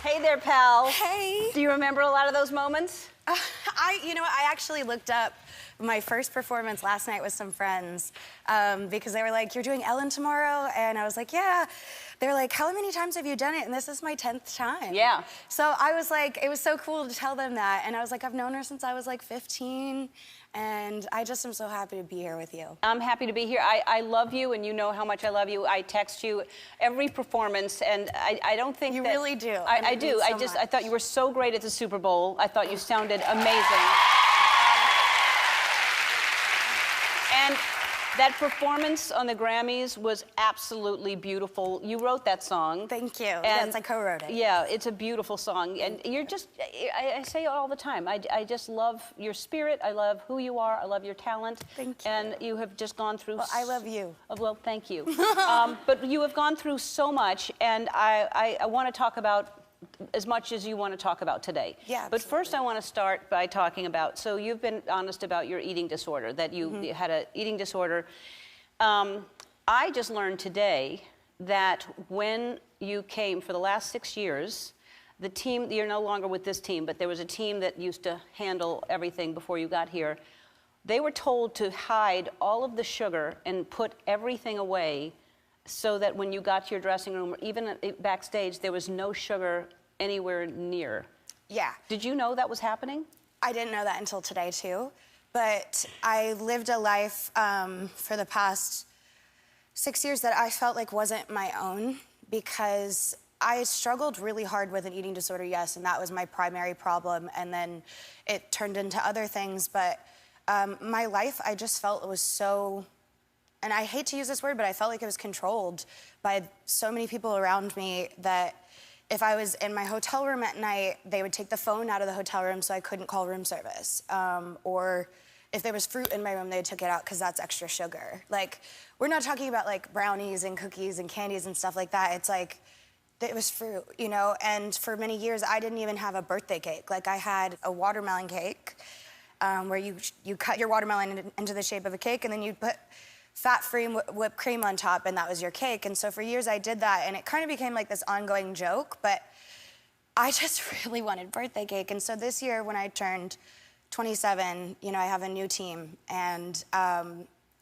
Hey there, pal. Hey. Do you remember a lot of those moments? I actually looked up my first performance last night with some friends because they were like, "You're doing Ellen tomorrow?" And I was like, "Yeah." They were like, "How many times have you done it?" And this is my 10th time. Yeah. So I was like, it was so cool to tell them that. And I was like, I've known her since I was like 15. And I just am so happy to be here with you. I'm happy to be here. I love you, and you know how much I love you. I text you every performance, and I don't think You that... really do. I do. So I thought you were so great at the Super Bowl. I thought you sounded amazing. And that performance on the Grammys was absolutely beautiful. You wrote that song. Thank you. Yes, I co-wrote it. Yeah, it's a beautiful song. And you're just, I say it all the time, I just love your spirit. I love who you are. I love your talent. Thank you. And you have just gone through... Well, I love you. Well, thank you. But you have gone through so much, and I want to talk about as much as you want to talk about today. Yeah, but first I want to start by talking about, so you've been honest about your eating disorder, that you had an eating disorder. I just learned today that when you came for the last 6 years, the team, you're no longer with this team, but there was a team that used to handle everything before you got here. They were told to hide all of the sugar and put everything away so that when you got to your dressing room, or even backstage, there was no sugar anywhere near. Yeah. Did you know that was happening? I didn't know that until today, too. But I lived a life for the past 6 years that I felt like wasn't my own, because I struggled really hard with an eating disorder, yes, and that was my primary problem, and then it turned into other things. But my life, I just felt it was so... And I hate to use this word, but I felt like it was controlled by so many people around me that if I was in my hotel room at night, they would take the phone out of the hotel room so I couldn't call room service. Or if there was fruit in my room, they took it out because that's extra sugar. Like, we're not talking about like brownies and cookies and candies and stuff like that. It's like, it was fruit, you know? And for many years, I didn't even have a birthday cake. Like, I had a watermelon cake where you cut your watermelon into the shape of a cake, and then you'd put fat-free whipped cream on top, and that was your cake. And so for years I did that, and it kind of became like this ongoing joke, but I just really wanted birthday cake. And so this year when I turned 27, you know, I have a new team, and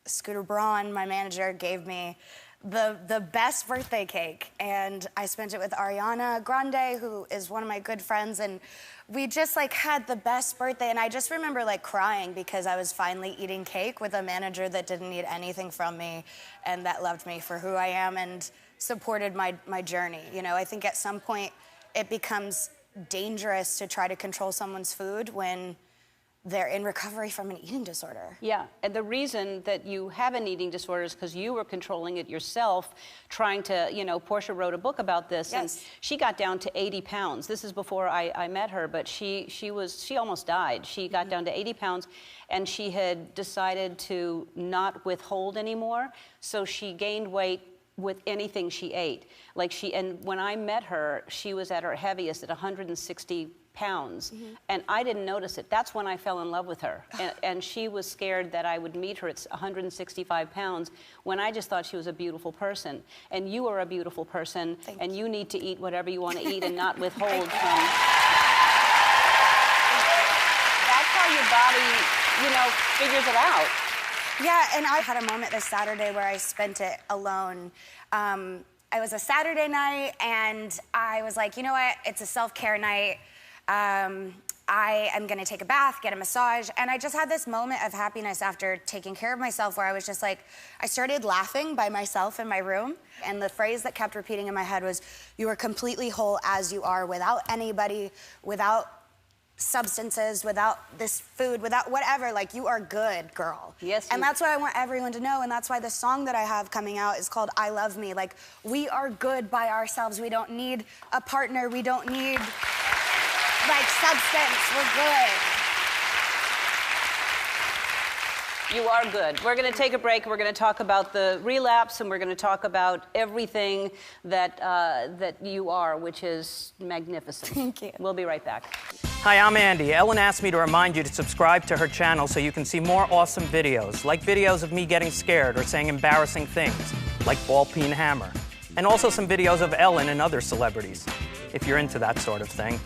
Scooter Braun, my manager, gave me the best birthday cake, and I spent it with Ariana Grande, who is one of my good friends, and we just like had the best birthday. And I just remember like crying because I was finally eating cake with a manager that didn't need anything from me and that loved me for who I am and supported my journey. You know, I think at some point it becomes dangerous to try to control someone's food when they're in recovery from an eating disorder. Yeah, and the reason that you have an eating disorder is because you were controlling it yourself, trying to, you know, Portia wrote a book about this, Yes. and she got down to 80 pounds. This is before I met her, but she almost died. She got down to 80 pounds, and she had decided to not withhold anymore, so she gained weight with anything she ate. Like and when I met her, she was at her heaviest at 160 pounds, and I didn't notice it. That's when I fell in love with her, and she was scared that I would meet her at 165 pounds when I just thought she was a beautiful person. And you are a beautiful person, and you need to eat whatever you want to eat and not withhold from... That's how your body, you know, figures it out. Yeah, and I had a moment this Saturday where I spent it alone. It was a Saturday night, and I was like, you know what, it's a self-care night. I am gonna take a bath, get a massage, and I just had this moment of happiness after taking care of myself where I was just like, I started laughing by myself in my room, and the phrase that kept repeating in my head was, you are completely whole as you are, without anybody, without substances, without this food, without whatever, like, you are good, girl. Yes. And that's what I want everyone to know, and that's why the song that I have coming out is called I Love Me. Like, we are good by ourselves. We don't need a partner. We don't need, like, substance. We're good. You are good. We're going to take a break. We're going to talk about the relapse, and we're going to talk about everything that that you are, which is magnificent. Thank you. We'll be right back. Hi, I'm Andy. Ellen asked me to remind you to subscribe to her channel so you can see more awesome videos, like videos of me getting scared or saying embarrassing things, like ball peen hammer, and also some videos of Ellen and other celebrities. if you're into that sort of thing.